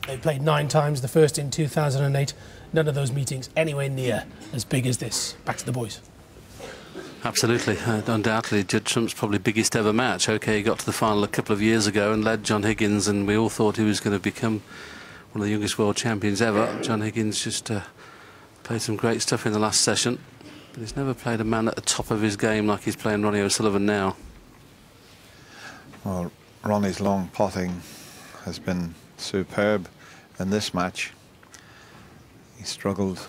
They played 9 times, the first in 2008. None of those meetings anywhere near as big as this. Back to the boys. Absolutely. Undoubtedly, Judd Trump's probably biggest ever match. OK, he got to the final a couple of years ago and led John Higgins, and we all thought he was going to become one of the youngest world champions ever. John Higgins just played some great stuff in the last session, but he's never played a man at the top of his game like he's playing Ronnie O'Sullivan now. Well, Ronnie's long potting has been superb in this match. He struggled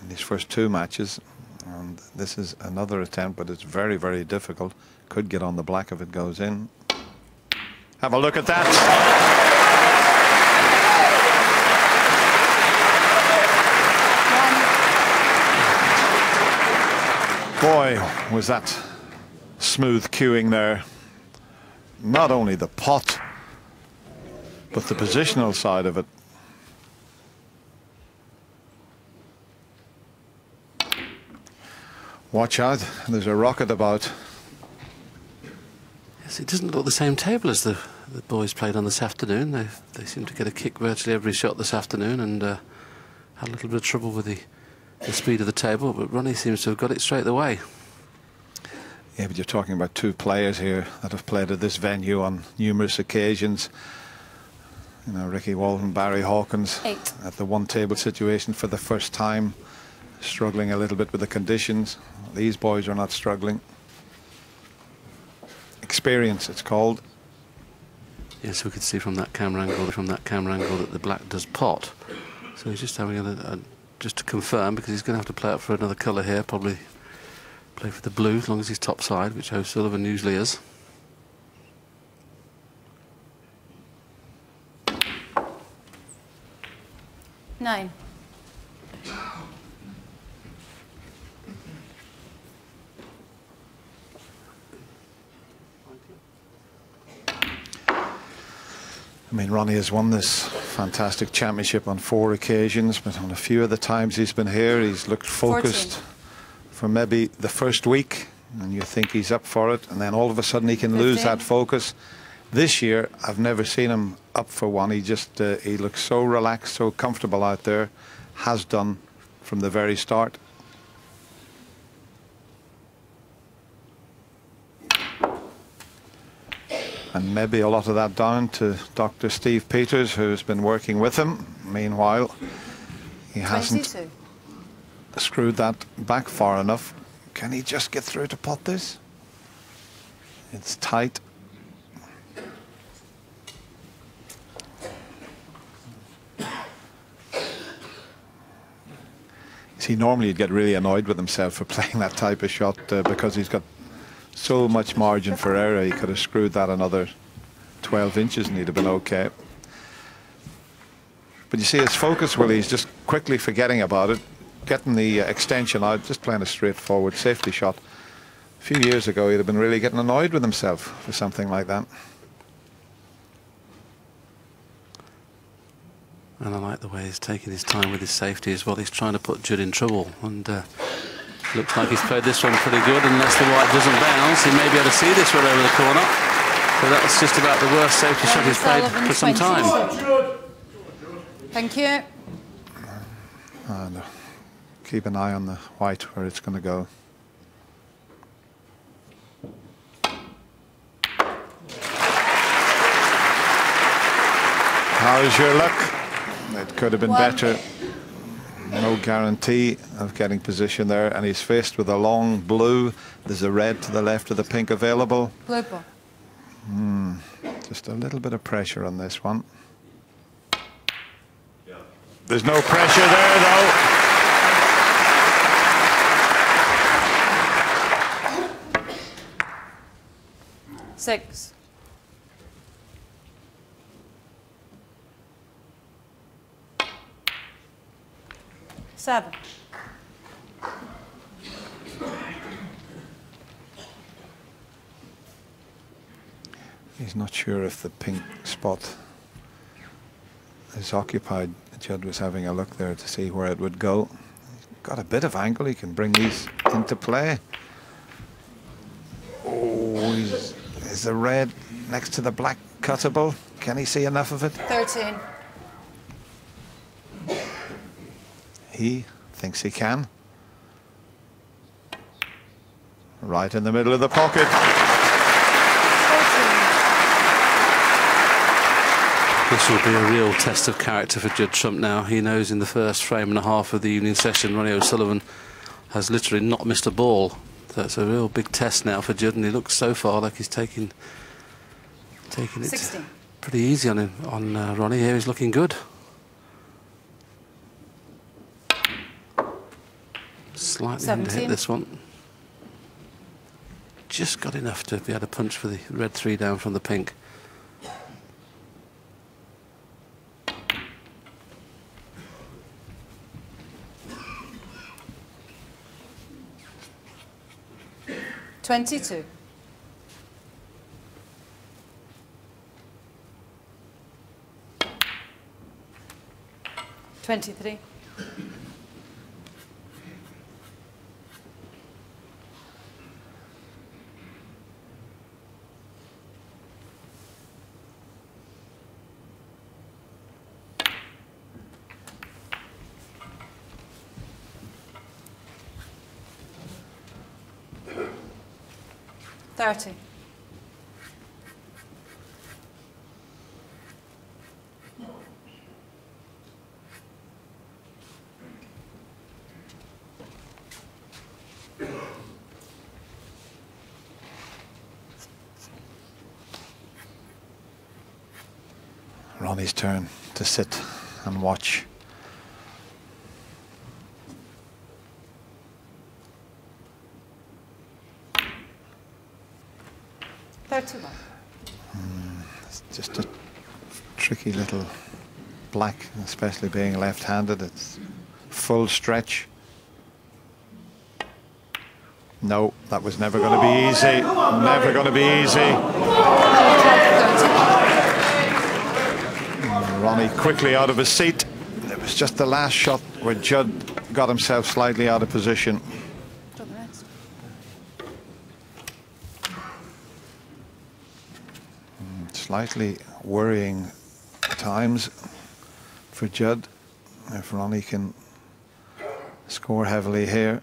in his first 2 matches, and this is another attempt, but it's very, very difficult. Could get on the black if it goes in. Have a look at that. Boy, was that smooth cueing there. Not only the pot, but the positional side of it. Watch out, there's a rocket about. Yes, it doesn't look the same table as the boys played on this afternoon. They seem to get a kick virtually every shot this afternoon, and had a little bit of trouble with the speed of the table, but Ronnie seems to have got it straight away. Yeah, but you're talking about 2 players here that have played at this venue on numerous occasions. You know, Ricky Walton, Barry Hawkins 8. at the one table situation for the first time, struggling a little bit with the conditions. These boys are not struggling. Experience, it's called. Yes, we could see from that camera angle that the black does pot. So he's just having just to confirm, because he's going to have to play up for another colour here, probably play for the blue as long as he's top side, which O'Sullivan usually is. Nine. I mean, Ronnie has won this fantastic championship on 4 occasions, but on a few of the times he's been here, he's looked focused 14. for maybe the first week, and you think he's up for it, and then all of a sudden he can 15. lose that focus. This year, I've never seen him up for one. He just he looks so relaxed, so comfortable out there, has done from the very start. And maybe a lot of that down to Dr. Steve Peters, who's been working with him. Meanwhile, he hasn't 22. screwed that back far enough. Can he just get through to pot this? It's tight. See, normally you'd get really annoyed with himself for playing that type of shot because he's got so much margin for error. He could have screwed that another 12 inches and he'd have been okay. But you see his focus, well, he's just quickly forgetting about it, getting the extension out, just playing a straightforward safety shot. A few years ago he'd have been really getting annoyed with himself for something like that. And I like the way he's taking his time with his safety as well. He's trying to put Judd in trouble, and looks like he's played this one pretty good. Unless the white doesn't bounce, he may be able to see this one over the corner. So that's just about the worst safety shot he's played for some time. Thank you. And keep an eye on the white where it's going to go. How's your luck? It could have been better. No guarantee of getting position there, and he's faced with a long blue. There's a red to the left of the pink available. Blue ball. Just a little bit of pressure on this one. There's no pressure there, though. Six. Seven. He's not sure if the pink spot is occupied. Judd was having a look there to see where it would go. He's got a bit of angle. He can bring these into play. Oh, is the red next to the black cuttable? Can he see enough of it? 13. He thinks he can. Right in the middle of the pocket. 14. This will be a real test of character for Judd Trump now. He knows in the first frame and a half of the evening session, Ronnie O'Sullivan has literally not missed a ball. So it's a real big test now for Judd, and he looks so far like he's taking it 16. pretty easy on him, on Ronnie. Here he's looking good. Slightly 17. hit this one. Just got enough to be able to punch for the red 3 down from the pink. $22. 23. $30. Ronnie's turn to sit and watch. $31. It's just a tricky little black, especially being left-handed. It's full stretch. No, that was never going to be easy. Never going to be easy. Ronnie quickly out of his seat. It was just the last shot where Judd got himself slightly out of position. Slightly worrying times for Judd. If Ronnie can score heavily here.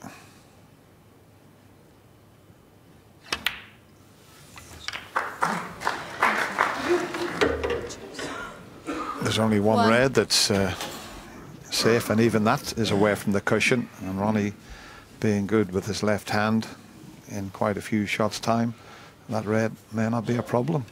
There's only one red that's safe, and even that is away from the cushion. And Ronnie being good with his left hand in quite a few shots' time, that red may not be a problem.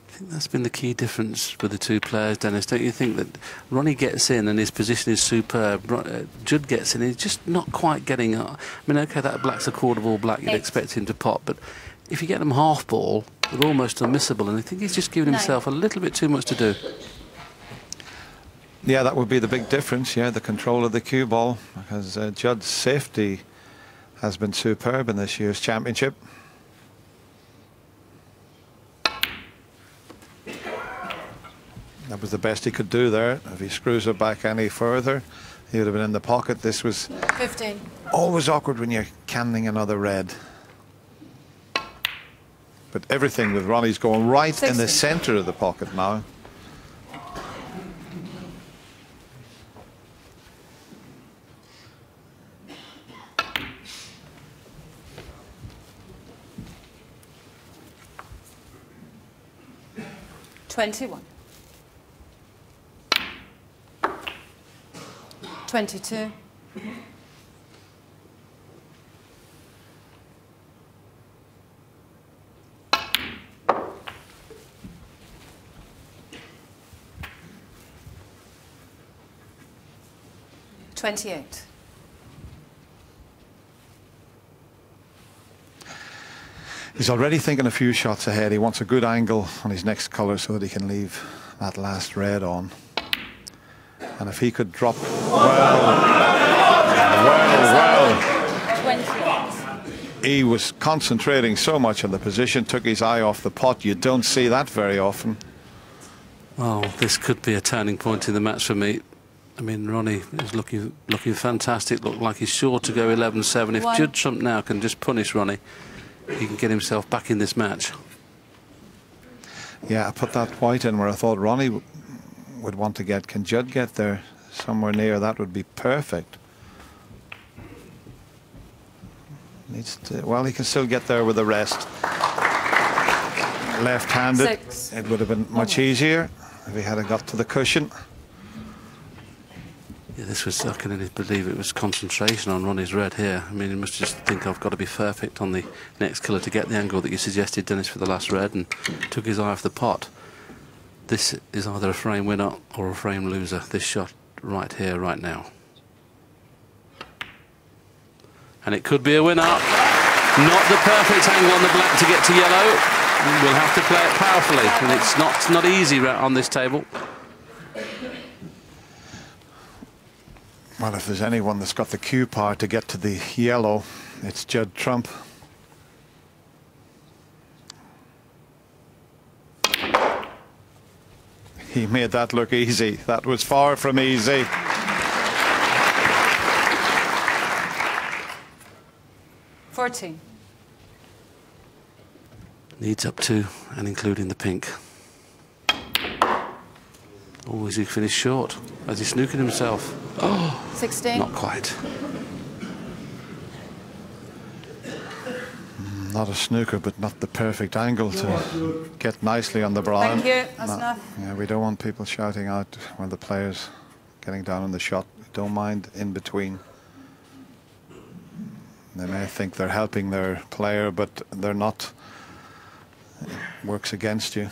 I think that's been the key difference for the two players, Dennis. Don't you think that Ronnie gets in and his position is superb? Judd gets in, he's just not quite getting up. I mean, OK, that black's a quarter ball black, you'd expect him to pop, but if you get them half ball, they're almost unmissable, and I think he's just giving himself a little bit too much to do. Yeah, that would be the big difference, yeah, the control of the cue ball, because Judd's safety has been superb in this year's championship. That was the best he could do there. If he screws it back any further, he would have been in the pocket. This was 15. Always awkward when you're canning another red. But everything with Ronnie's going right 16. in the centre of the pocket now. $21. 22. $28. He's already thinking a few shots ahead. He wants a good angle on his next colour so that he can leave that last red on. And if he could drop, well. 28. He was concentrating so much on the position, took his eye off the pot. You don't see that very often. Well, this could be a turning point in the match for me. I mean, Ronnie is looking fantastic. Looked like he's sure to go 11-7. If Judd Trump now can just punish Ronnie, he can get himself back in this match. Yeah, I put that white in where I thought Ronnie would want to get. Can Judd get there somewhere near that would be perfect. Needs to, well, he can still get there with the rest. Left-handed, it would have been much easier if he had got to the cushion. Yeah, this was, I can only believe it was concentration on Ronnie's red here. I mean, he must just think I've got to be perfect on the next colour to get the angle that you suggested, Dennis, for the last red, and took his eye off the pot. This is either a frame winner or a frame loser, this shot right here, right now. And it could be a winner. Not the perfect angle on the black to get to yellow. We'll have to play it powerfully, and it's not easy on this table. Well, if there's anyone that's got the cue power to get to the yellow, it's Judd Trump. He made that look easy. That was far from easy. Needs up to and including the pink. Oh, is he finished short? Has he snookered himself? Oh, 16. Not quite. Not a snooker, but not the perfect angle to get nicely on the brown. Thank you, that's enough. Yeah, we don't want people shouting out when the player's getting down on the shot. We don't mind in between. They may think they're helping their player, but they're not. It works against you.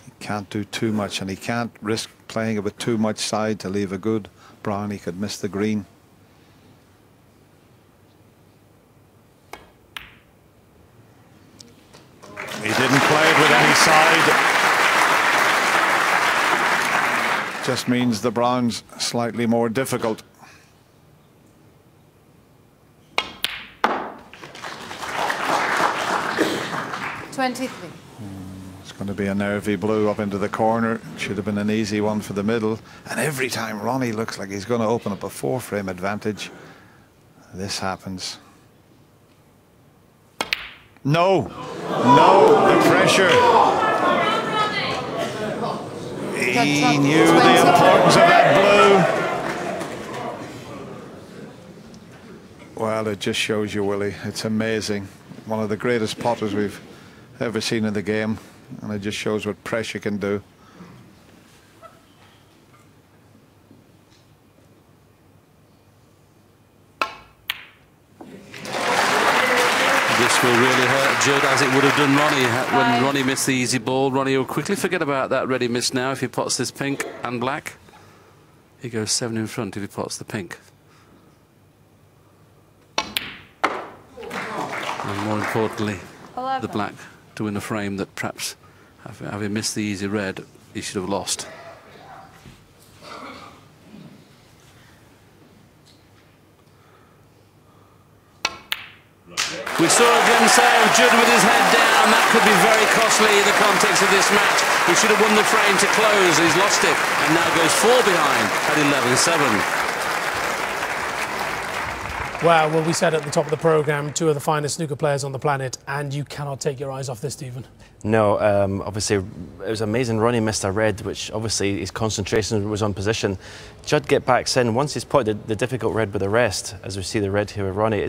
He can't do too much, and he can't risk playing it with too much side to leave a good brown. He could miss the green. He didn't play it with any side. Just means the brown's slightly more difficult. 23. It's going to be a nervy blue up into the corner. Should have been an easy one for the middle. And every time Ronnie looks like he's going to open up a 4-frame advantage, this happens. No, no, the pressure. He knew the importance of that blue. Well, it just shows you, Willie. It's amazing. One of the greatest potters we've ever seen in the game, and it just shows what pressure can do. This will really hurt Judd, as it would have done Ronnie. When Ronnie missed the easy ball, Ronnie will quickly forget about that ready miss now if he pots this pink and black. He goes 7 in front if he pots the pink. And more importantly, 11. the black to win a frame that perhaps, having missed the easy red, he should have lost. We saw a glimpse there of Judd with his head down. That could be very costly in the context of this match. He should have won the frame to close. He's lost it and now goes 4 behind at 11-7. Wow, well, we said at the top of the programme, 2 of the finest snooker players on the planet, and you cannot take your eyes off this, Stephen. No, obviously it was amazing. Ronnie missed a red, which obviously his concentration was on position. Judd get backs in. Once he's potted the difficult red with the rest, as we see the red here with Ronnie,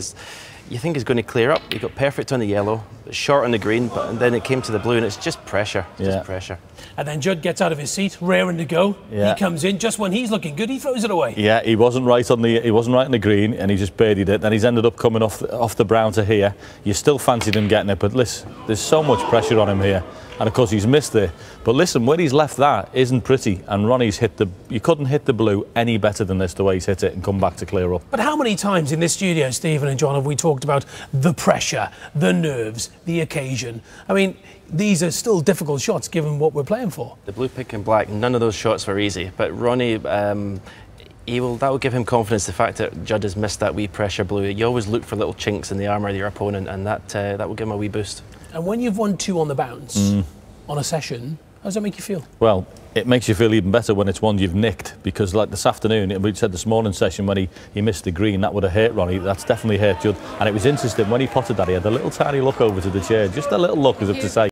you think he's going to clear up. He got perfect on the yellow, short on the green, and then it came to the blue, and it's just pressure, just pressure. And then Judd gets out of his seat, raring to go. Yeah. He comes in just when he's looking good. He throws it away. Yeah, he wasn't right on the green, and he just birdied it. Then he's ended up coming off the brown to here. You still fancied him getting it, but listen, there's so much pressure on him here, and of course he's missed it. But listen, where he's left that isn't pretty, and Ronnie's hit the. You couldn't hit the blue any better than this, the way he's hit it, and come back to clear up. But how many times in this studio, Stephen and John, have we talked about the pressure, the nerves, the occasion? I mean, these are still difficult shots given what we're playing for. The blue, pink and black, none of those shots were easy. But Ronnie, that will give him confidence, the fact that Judd has missed that wee pressure blue. You always look for little chinks in the armour of your opponent, and that will give him a wee boost. And when you've won 2 on the bounce on a session, how does that make you feel? Well, it makes you feel even better when it's one you've nicked, because like this afternoon, we said this morning session when he missed the green, that would have hurt Ronnie. That's definitely hurt Judd. And it was interesting, when he potted that, he had a little tiny look over to the chair, just a little look as if to say,